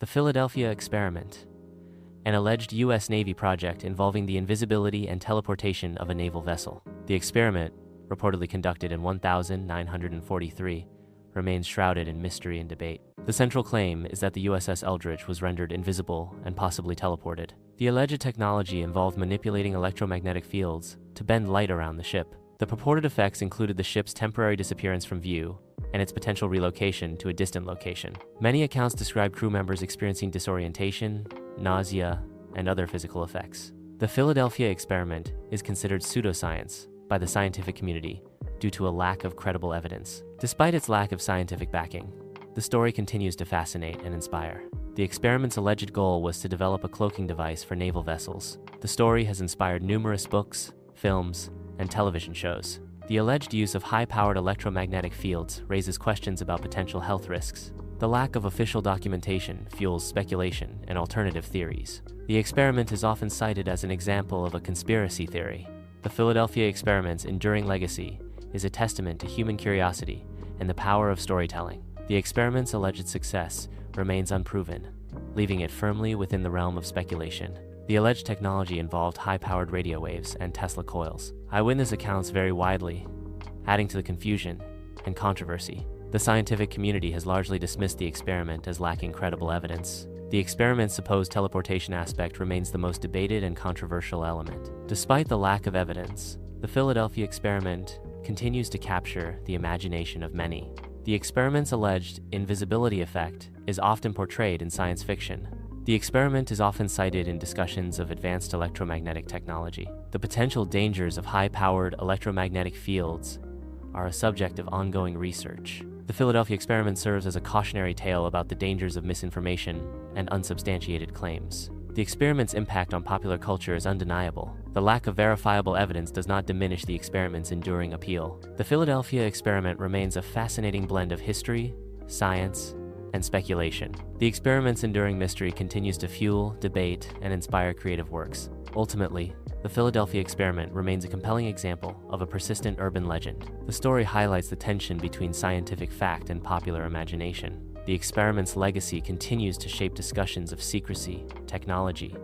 The Philadelphia Experiment, an alleged U.S. Navy project involving the invisibility and teleportation of a naval vessel. The experiment, reportedly conducted in 1943, remains shrouded in mystery and debate. The central claim is that the USS Eldridge was rendered invisible and possibly teleported. The alleged technology involved manipulating electromagnetic fields to bend light around the ship. The purported effects included the ship's temporary disappearance from view and its potential relocation to a distant location. Many accounts describe crew members experiencing disorientation, nausea, and other physical effects. The Philadelphia experiment is considered pseudoscience by the scientific community due to a lack of credible evidence. Despite its lack of scientific backing, the story continues to fascinate and inspire. The experiment's alleged goal was to develop a cloaking device for naval vessels. The story has inspired numerous books, films, and television shows. The alleged use of high-powered electromagnetic fields raises questions about potential health risks. The lack of official documentation fuels speculation and alternative theories. The experiment is often cited as an example of a conspiracy theory. The Philadelphia experiment's enduring legacy is a testament to human curiosity and the power of storytelling. The experiment's alleged success remains unproven, leaving it firmly within the realm of speculation. The alleged technology involved high-powered radio waves and Tesla coils. Eyewitness accounts vary widely, adding to the confusion and controversy. The scientific community has largely dismissed the experiment as lacking credible evidence. The experiment's supposed teleportation aspect remains the most debated and controversial element. Despite the lack of evidence, the Philadelphia experiment continues to capture the imagination of many. The experiment's alleged invisibility effect is often portrayed in science fiction. The experiment is often cited in discussions of advanced electromagnetic technology. The potential dangers of high-powered electromagnetic fields are a subject of ongoing research. The Philadelphia experiment serves as a cautionary tale about the dangers of misinformation and unsubstantiated claims. The experiment's impact on popular culture is undeniable. The lack of verifiable evidence does not diminish the experiment's enduring appeal. The Philadelphia experiment remains a fascinating blend of history, science, and speculation. The experiment's enduring mystery continues to fuel, debate, and inspire creative works. Ultimately, the Philadelphia experiment remains a compelling example of a persistent urban legend. The story highlights the tension between scientific fact and popular imagination. The experiment's legacy continues to shape discussions of secrecy, technology,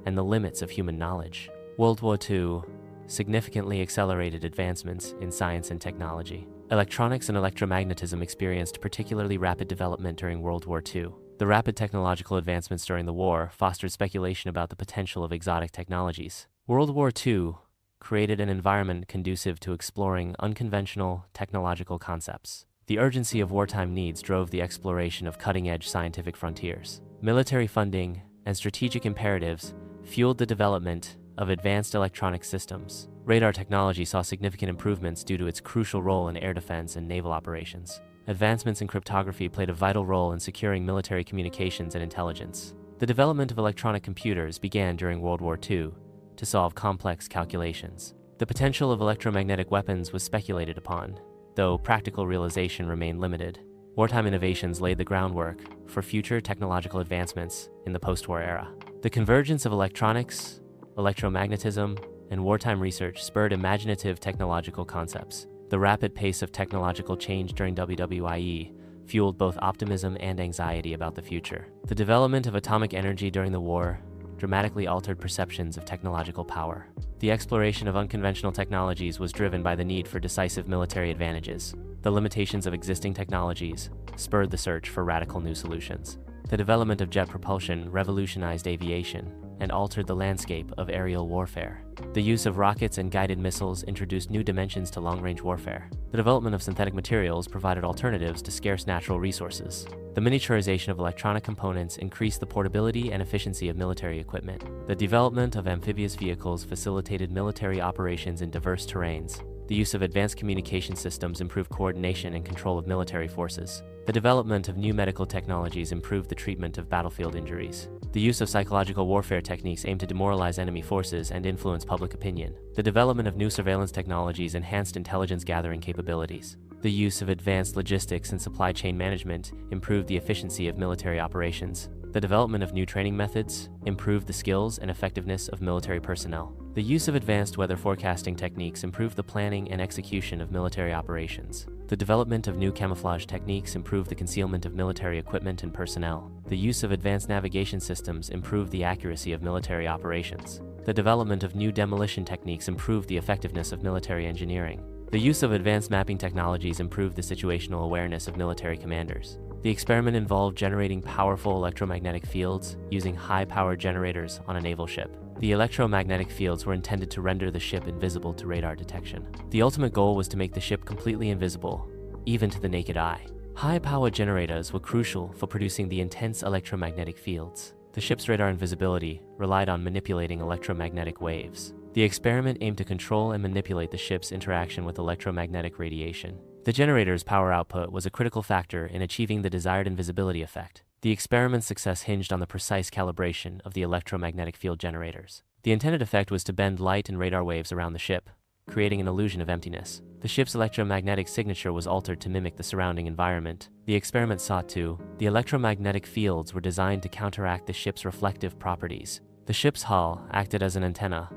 and the limits of human knowledge. World War II significantly accelerated advancements in science and technology. Electronics and electromagnetism experienced particularly rapid development during World War II. The rapid technological advancements during the war fostered speculation about the potential of exotic technologies. World War II created an environment conducive to exploring unconventional technological concepts. The urgency of wartime needs drove the exploration of cutting-edge scientific frontiers. Military funding and strategic imperatives fueled the development of advanced electronic systems. Radar technology saw significant improvements due to its crucial role in air defense and naval operations. Advancements in cryptography played a vital role in securing military communications and intelligence. The development of electronic computers began during World War II to solve complex calculations. The potential of electromagnetic weapons was speculated upon, though practical realization remained limited. Wartime innovations laid the groundwork for future technological advancements in the post-war era. The convergence of electronics, electromagnetism, and wartime research spurred imaginative technological concepts. The rapid pace of technological change during WWIE fueled both optimism and anxiety about the future. The development of atomic energy during the war dramatically altered perceptions of technological power. The exploration of unconventional technologies was driven by the need for decisive military advantages. The limitations of existing technologies spurred the search for radical new solutions. The development of jet propulsion revolutionized aviation and altered the landscape of aerial warfare. The use of rockets and guided missiles introduced new dimensions to long-range warfare. The development of synthetic materials provided alternatives to scarce natural resources. The miniaturization of electronic components increased the portability and efficiency of military equipment. The development of amphibious vehicles facilitated military operations in diverse terrains. The use of advanced communication systems improved coordination and control of military forces. The development of new medical technologies improved the treatment of battlefield injuries. The use of psychological warfare techniques aimed to demoralize enemy forces and influence public opinion. The development of new surveillance technologies enhanced intelligence gathering capabilities. The use of advanced logistics and supply chain management improved the efficiency of military operations. The development of new training methods improved the skills and effectiveness of military personnel. The use of advanced weather forecasting techniques improved the planning and execution of military operations. The development of new camouflage techniques improved the concealment of military equipment and personnel. The use of advanced navigation systems improved the accuracy of military operations. The development of new demolition techniques improved the effectiveness of military engineering. The use of advanced mapping technologies improved the situational awareness of military commanders. The experiment involved generating powerful electromagnetic fields using high-powered generators on a naval ship. The electromagnetic fields were intended to render the ship invisible to radar detection. The ultimate goal was to make the ship completely invisible, even to the naked eye. High-powered generators were crucial for producing the intense electromagnetic fields. The ship's radar invisibility relied on manipulating electromagnetic waves. The experiment aimed to control and manipulate the ship's interaction with electromagnetic radiation. The generator's power output was a critical factor in achieving the desired invisibility effect. The experiment's success hinged on the precise calibration of the electromagnetic field generators. The intended effect was to bend light and radar waves around the ship, creating an illusion of emptiness. The ship's electromagnetic signature was altered to mimic the surrounding environment. The experiment sought to. The electromagnetic fields were designed to counteract the ship's reflective properties. The ship's hull acted as an antenna,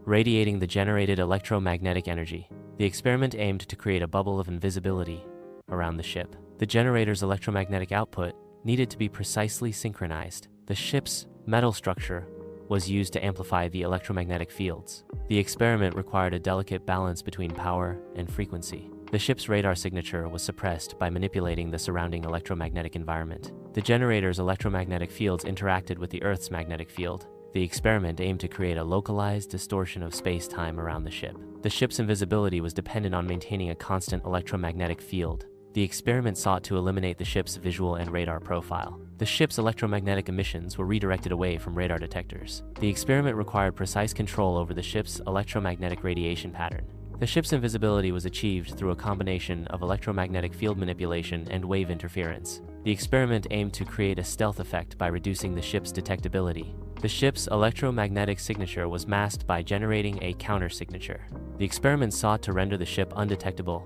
radiating the generated electromagnetic energy. The experiment aimed to create a bubble of invisibility around the ship. The generator's electromagnetic output needed to be precisely synchronized. The ship's metal structure was used to amplify the electromagnetic fields. The experiment required a delicate balance between power and frequency. The ship's radar signature was suppressed by manipulating the surrounding electromagnetic environment. The generator's electromagnetic fields interacted with the Earth's magnetic field. The experiment aimed to create a localized distortion of space-time around the ship. The ship's invisibility was dependent on maintaining a constant electromagnetic field. The experiment sought to eliminate the ship's visual and radar profile. The ship's electromagnetic emissions were redirected away from radar detectors. The experiment required precise control over the ship's electromagnetic radiation pattern. The ship's invisibility was achieved through a combination of electromagnetic field manipulation and wave interference. The experiment aimed to create a stealth effect by reducing the ship's detectability. The ship's electromagnetic signature was masked by generating a counter-signature. The experiment sought to render the ship undetectable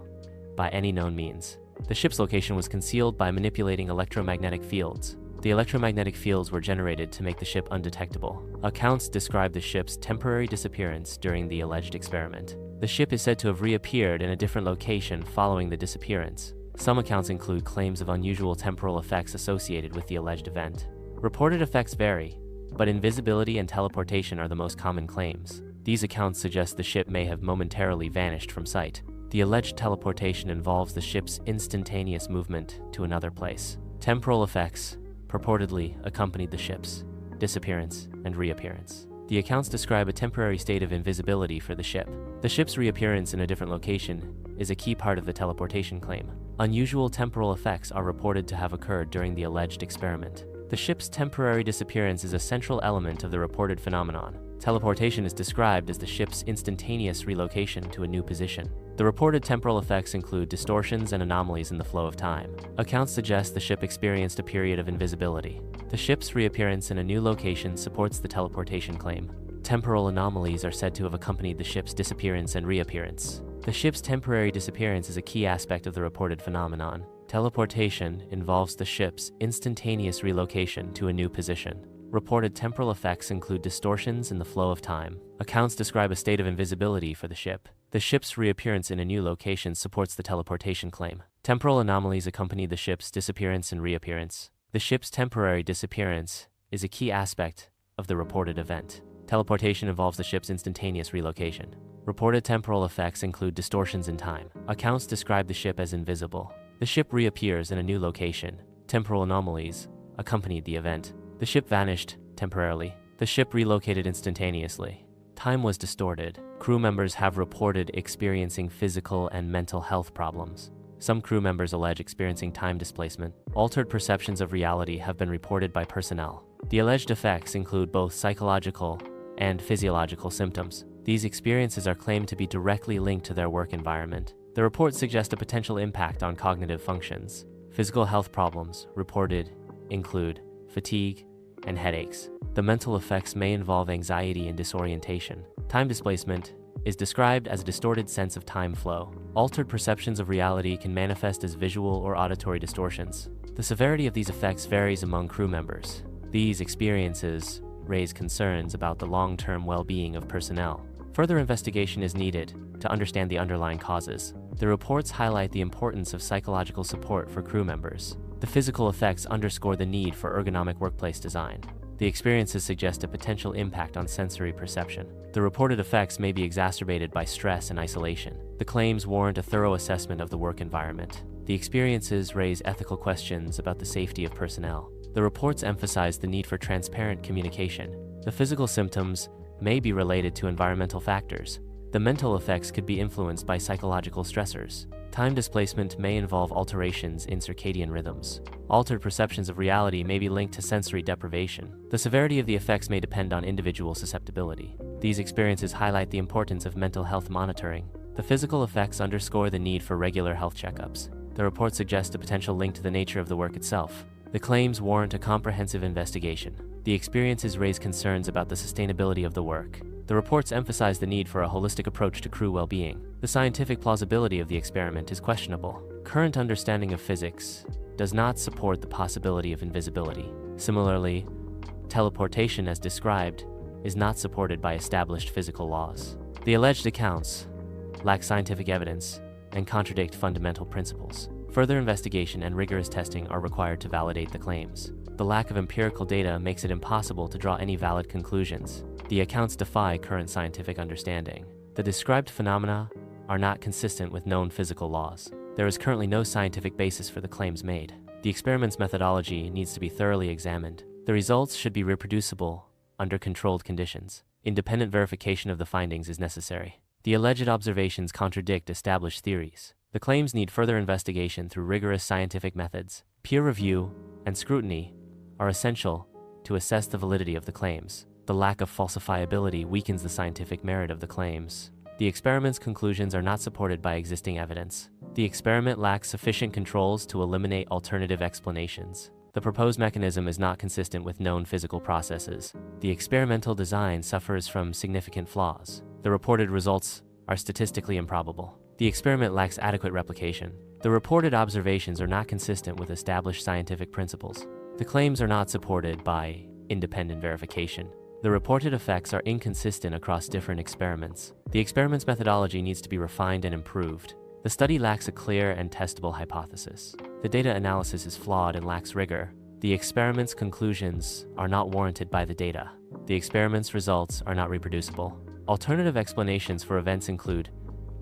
by any known means. The ship's location was concealed by manipulating electromagnetic fields. The electromagnetic fields were generated to make the ship undetectable. Accounts describe the ship's temporary disappearance during the alleged experiment. The ship is said to have reappeared in a different location following the disappearance. Some accounts include claims of unusual temporal effects associated with the alleged event. Reported effects vary, but invisibility and teleportation are the most common claims. These accounts suggest the ship may have momentarily vanished from sight. The alleged teleportation involves the ship's instantaneous movement to another place. Temporal effects purportedly accompanied the ship's disappearance and reappearance. The accounts describe a temporary state of invisibility for the ship. The ship's reappearance in a different location is a key part of the teleportation claim. Unusual temporal effects are reported to have occurred during the alleged experiment. The ship's temporary disappearance is a central element of the reported phenomenon. Teleportation is described as the ship's instantaneous relocation to a new position. The reported temporal effects include distortions and anomalies in the flow of time. Accounts suggest the ship experienced a period of invisibility. The ship's reappearance in a new location supports the teleportation claim. Temporal anomalies are said to have accompanied the ship's disappearance and reappearance. The ship's temporary disappearance is a key aspect of the reported phenomenon. Teleportation involves the ship's instantaneous relocation to a new position. Reported temporal effects include distortions in the flow of time. Accounts describe a state of invisibility for the ship. The ship's reappearance in a new location supports the teleportation claim. Temporal anomalies accompany the ship's disappearance and reappearance. The ship's temporary disappearance is a key aspect of the reported event. Teleportation involves the ship's instantaneous relocation. Reported temporal effects include distortions in time. Accounts describe the ship as invisible. The ship reappears in a new location. Temporal anomalies accompanied the event. The ship vanished temporarily. The ship relocated instantaneously. Time was distorted. Crew members have reported experiencing physical and mental health problems. Some crew members allege experiencing time displacement. Altered perceptions of reality have been reported by personnel. The alleged effects include both psychological and physiological symptoms. These experiences are claimed to be directly linked to their work environment. The reports suggest a potential impact on cognitive functions. Physical health problems reported include fatigue and headaches. The mental effects may involve anxiety and disorientation. Time displacement is described as a distorted sense of time flow. Altered perceptions of reality can manifest as visual or auditory distortions. The severity of these effects varies among crew members. These experiences raise concerns about the long-term well-being of personnel. Further investigation is needed to understand the underlying causes. The reports highlight the importance of psychological support for crew members. The physical effects underscore the need for ergonomic workplace design. The experiences suggest a potential impact on sensory perception. The reported effects may be exacerbated by stress and isolation. The claims warrant a thorough assessment of the work environment. The experiences raise ethical questions about the safety of personnel. The reports emphasize the need for transparent communication. The physical symptoms may be related to environmental factors. The mental effects could be influenced by psychological stressors. Time displacement may involve alterations in circadian rhythms. Altered perceptions of reality may be linked to sensory deprivation. The severity of the effects may depend on individual susceptibility. These experiences highlight the importance of mental health monitoring. The physical effects underscore the need for regular health checkups. The report suggests a potential link to the nature of the work itself. The claims warrant a comprehensive investigation. The experiences raise concerns about the sustainability of the work. The reports emphasize the need for a holistic approach to crew well-being. The scientific plausibility of the experiment is questionable. Current understanding of physics does not support the possibility of invisibility. Similarly, teleportation as described is not supported by established physical laws. The alleged accounts lack scientific evidence and contradict fundamental principles. Further investigation and rigorous testing are required to validate the claims. The lack of empirical data makes it impossible to draw any valid conclusions. The accounts defy current scientific understanding. The described phenomena are not consistent with known physical laws. There is currently no scientific basis for the claims made. The experiment's methodology needs to be thoroughly examined. The results should be reproducible under controlled conditions. Independent verification of the findings is necessary. The alleged observations contradict established theories. The claims need further investigation through rigorous scientific methods. Peer review and scrutiny are essential to assess the validity of the claims. The lack of falsifiability weakens the scientific merit of the claims. The experiment's conclusions are not supported by existing evidence. The experiment lacks sufficient controls to eliminate alternative explanations. The proposed mechanism is not consistent with known physical processes. The experimental design suffers from significant flaws. The reported results are statistically improbable. The experiment lacks adequate replication. The reported observations are not consistent with established scientific principles. The claims are not supported by independent verification. The reported effects are inconsistent across different experiments. The experiment's methodology needs to be refined and improved. The study lacks a clear and testable hypothesis. The data analysis is flawed and lacks rigor. The experiment's conclusions are not warranted by the data. The experiment's results are not reproducible. Alternative explanations for events include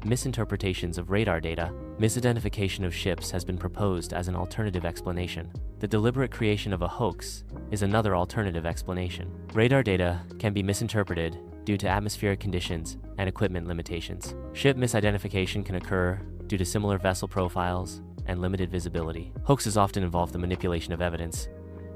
misinterpretations of radar data. Misidentification of ships has been proposed as an alternative explanation. The deliberate creation of a hoax is another alternative explanation. Radar data can be misinterpreted due to atmospheric conditions and equipment limitations. Ship misidentification can occur due to similar vessel profiles and limited visibility. Hoaxes often involve the manipulation of evidence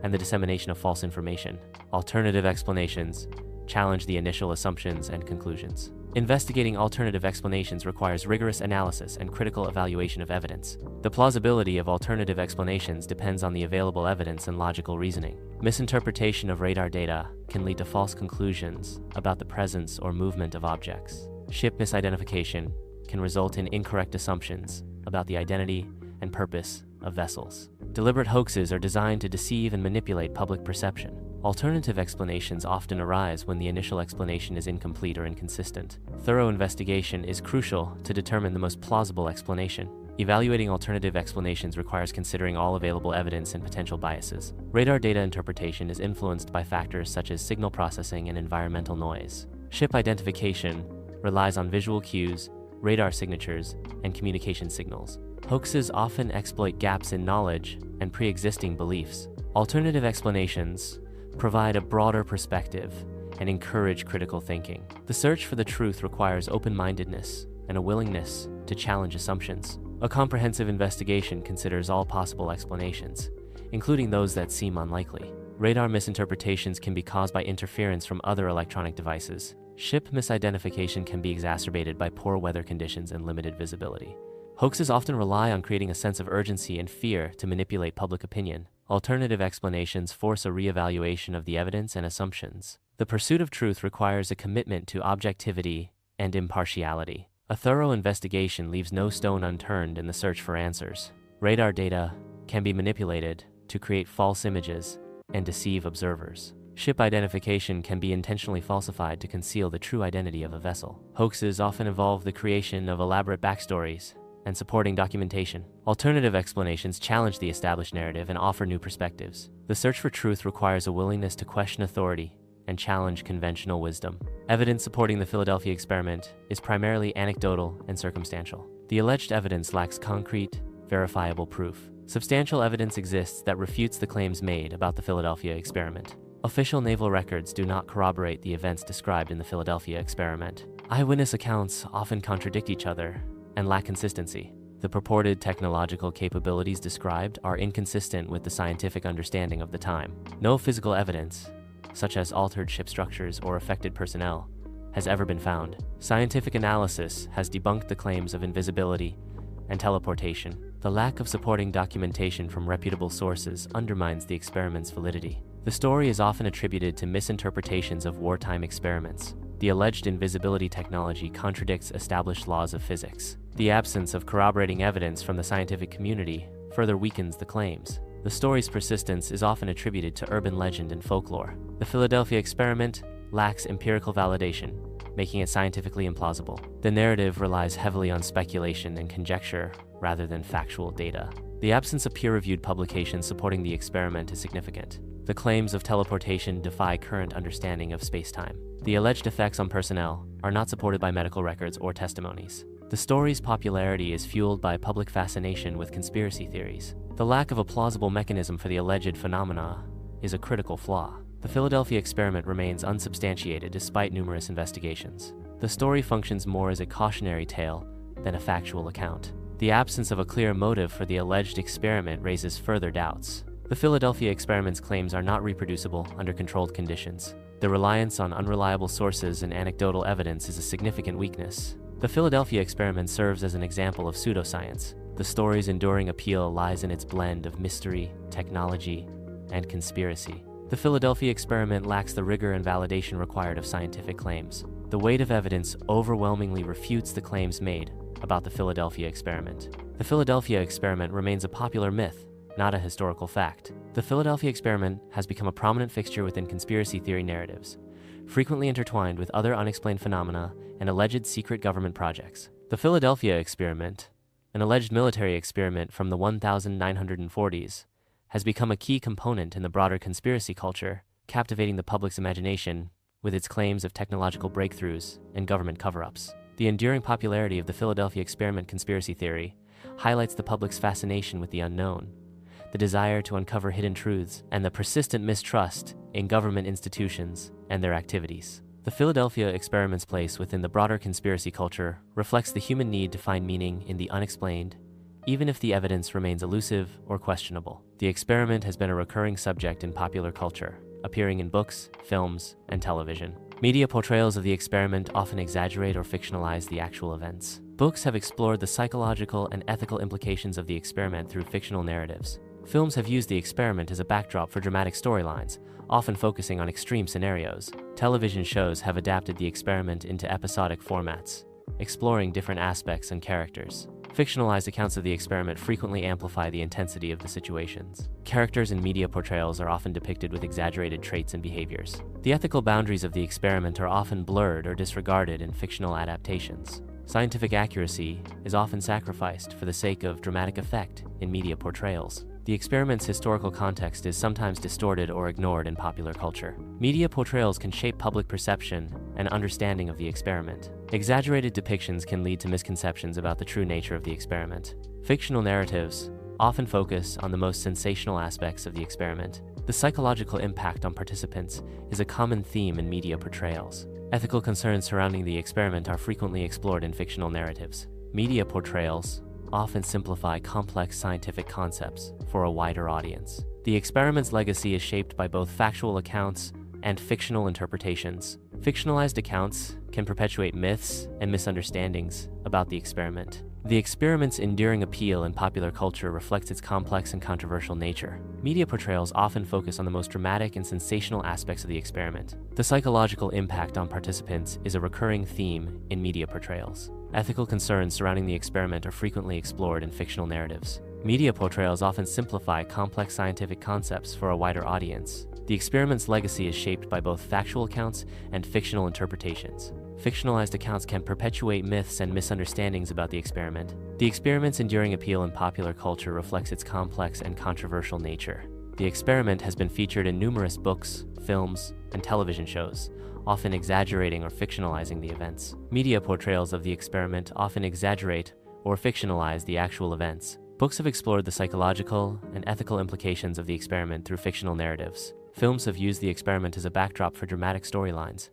and the dissemination of false information. Alternative explanations challenge the initial assumptions and conclusions. Investigating alternative explanations requires rigorous analysis and critical evaluation of evidence. The plausibility of alternative explanations depends on the available evidence and logical reasoning. Misinterpretation of radar data can lead to false conclusions about the presence or movement of objects. Ship misidentification can result in incorrect assumptions about the identity and purpose of vessels. Deliberate hoaxes are designed to deceive and manipulate public perception. Alternative explanations often arise when the initial explanation is incomplete or inconsistent. Thorough investigation is crucial to determine the most plausible explanation. Evaluating alternative explanations requires considering all available evidence and potential biases. Radar data interpretation is influenced by factors such as signal processing and environmental noise. Ship identification relies on visual cues, radar signatures, and communication signals. Hoaxes often exploit gaps in knowledge and pre-existing beliefs. Alternative explanations provide a broader perspective and encourage critical thinking. The search for the truth requires open-mindedness and a willingness to challenge assumptions. A comprehensive investigation considers all possible explanations, including those that seem unlikely. Radar misinterpretations can be caused by interference from other electronic devices. Ship misidentification can be exacerbated by poor weather conditions and limited visibility. Hoaxes often rely on creating a sense of urgency and fear to manipulate public opinion. Alternative explanations force a reevaluation of the evidence and assumptions. The pursuit of truth requires a commitment to objectivity and impartiality. A thorough investigation leaves no stone unturned in the search for answers. Radar data can be manipulated to create false images and deceive observers. Ship identification can be intentionally falsified to conceal the true identity of a vessel. Hoaxes often involve the creation of elaborate backstories and supporting documentation. Alternative explanations challenge the established narrative and offer new perspectives. The search for truth requires a willingness to question authority and challenge conventional wisdom. Evidence supporting the Philadelphia experiment is primarily anecdotal and circumstantial. The alleged evidence lacks concrete, verifiable proof. Substantial evidence exists that refutes the claims made about the Philadelphia experiment. Official naval records do not corroborate the events described in the Philadelphia experiment. Eyewitness accounts often contradict each other and lack consistency. The purported technological capabilities described are inconsistent with the scientific understanding of the time. No physical evidence, such as altered ship structures or affected personnel, has ever been found. Scientific analysis has debunked the claims of invisibility and teleportation. The lack of supporting documentation from reputable sources undermines the experiment's validity. The story is often attributed to misinterpretations of wartime experiments. The alleged invisibility technology contradicts established laws of physics. The absence of corroborating evidence from the scientific community further weakens the claims. The story's persistence is often attributed to urban legend and folklore. The Philadelphia experiment lacks empirical validation, making it scientifically implausible. The narrative relies heavily on speculation and conjecture rather than factual data. The absence of peer-reviewed publications supporting the experiment is significant. The claims of teleportation defy current understanding of space-time. The alleged effects on personnel are not supported by medical records or testimonies. The story's popularity is fueled by public fascination with conspiracy theories. The lack of a plausible mechanism for the alleged phenomena is a critical flaw. The Philadelphia experiment remains unsubstantiated despite numerous investigations. The story functions more as a cautionary tale than a factual account. The absence of a clear motive for the alleged experiment raises further doubts. The Philadelphia experiment's claims are not reproducible under controlled conditions. The reliance on unreliable sources and anecdotal evidence is a significant weakness. The Philadelphia experiment serves as an example of pseudoscience. The story's enduring appeal lies in its blend of mystery, technology, and conspiracy. The Philadelphia experiment lacks the rigor and validation required of scientific claims. The weight of evidence overwhelmingly refutes the claims made about the Philadelphia experiment. The Philadelphia experiment remains a popular myth, not a historical fact. The Philadelphia experiment has become a prominent fixture within conspiracy theory narratives, frequently intertwined with other unexplained phenomena and alleged secret government projects. The Philadelphia experiment, an alleged military experiment from the 1940s, has become a key component in the broader conspiracy culture, captivating the public's imagination with its claims of technological breakthroughs and government cover-ups. The enduring popularity of the Philadelphia experiment conspiracy theory highlights the public's fascination with the unknown, the desire to uncover hidden truths, and the persistent mistrust in government institutions and their activities. The Philadelphia experiment's place within the broader conspiracy culture reflects the human need to find meaning in the unexplained, even if the evidence remains elusive or questionable. The experiment has been a recurring subject in popular culture, appearing in books, films, and television. Media portrayals of the experiment often exaggerate or fictionalize the actual events. Books have explored the psychological and ethical implications of the experiment through fictional narratives. Films have used the experiment as a backdrop for dramatic storylines, often focusing on extreme scenarios. Television shows have adapted the experiment into episodic formats, exploring different aspects and characters. Fictionalized accounts of the experiment frequently amplify the intensity of the situations. Characters in media portrayals are often depicted with exaggerated traits and behaviors. The ethical boundaries of the experiment are often blurred or disregarded in fictional adaptations. Scientific accuracy is often sacrificed for the sake of dramatic effect in media portrayals. The experiment's historical context is sometimes distorted or ignored in popular culture. Media portrayals can shape public perception and understanding of the experiment. Exaggerated depictions can lead to misconceptions about the true nature of the experiment. Fictional narratives often focus on the most sensational aspects of the experiment. The psychological impact on participants is a common theme in media portrayals. Ethical concerns surrounding the experiment are frequently explored in fictional narratives. Media portrayals often simplify complex scientific concepts for a wider audience. The experiment's legacy is shaped by both factual accounts and fictional interpretations. Fictionalized accounts can perpetuate myths and misunderstandings about the experiment. The experiment's enduring appeal in popular culture reflects its complex and controversial nature. Media portrayals often focus on the most dramatic and sensational aspects of the experiment. The psychological impact on participants is a recurring theme in media portrayals. Ethical concerns surrounding the experiment are frequently explored in fictional narratives. Media portrayals often simplify complex scientific concepts for a wider audience. The experiment's legacy is shaped by both factual accounts and fictional interpretations. Fictionalized accounts can perpetuate myths and misunderstandings about the experiment. The experiment's enduring appeal in popular culture reflects its complex and controversial nature. The experiment has been featured in numerous books, films, and television shows, often exaggerating or fictionalizing the events. Media portrayals of the experiment often exaggerate or fictionalize the actual events. Books have explored the psychological and ethical implications of the experiment through fictional narratives. Films have used the experiment as a backdrop for dramatic storylines,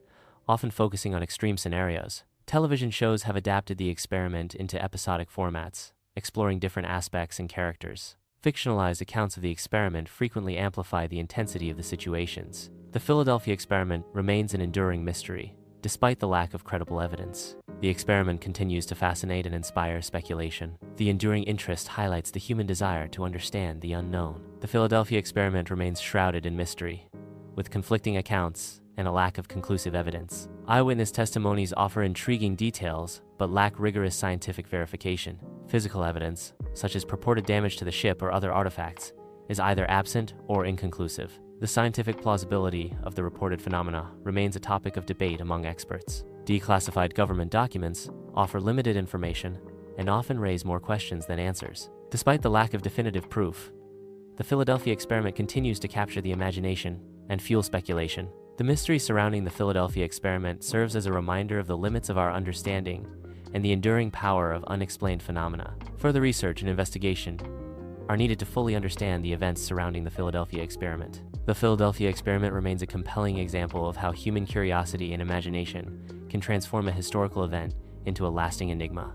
often focusing on extreme scenarios. Television shows have adapted the experiment into episodic formats, exploring different aspects and characters. Fictionalized accounts of the experiment frequently amplify the intensity of the situations. The Philadelphia experiment remains an enduring mystery, despite the lack of credible evidence. The experiment continues to fascinate and inspire speculation. The enduring interest highlights the human desire to understand the unknown. The Philadelphia experiment remains shrouded in mystery, with conflicting accounts and a lack of conclusive evidence. Eyewitness testimonies offer intriguing details, but lack rigorous scientific verification. Physical evidence, such as purported damage to the ship or other artifacts, is either absent or inconclusive. The scientific plausibility of the reported phenomena remains a topic of debate among experts. Declassified government documents offer limited information and often raise more questions than answers. Despite the lack of definitive proof, the Philadelphia experiment continues to capture the imagination and fuel speculation. The mystery surrounding the Philadelphia experiment serves as a reminder of the limits of our understanding and the enduring power of unexplained phenomena. Further research and investigation are needed to fully understand the events surrounding the Philadelphia experiment. The Philadelphia experiment remains a compelling example of how human curiosity and imagination can transform a historical event into a lasting enigma.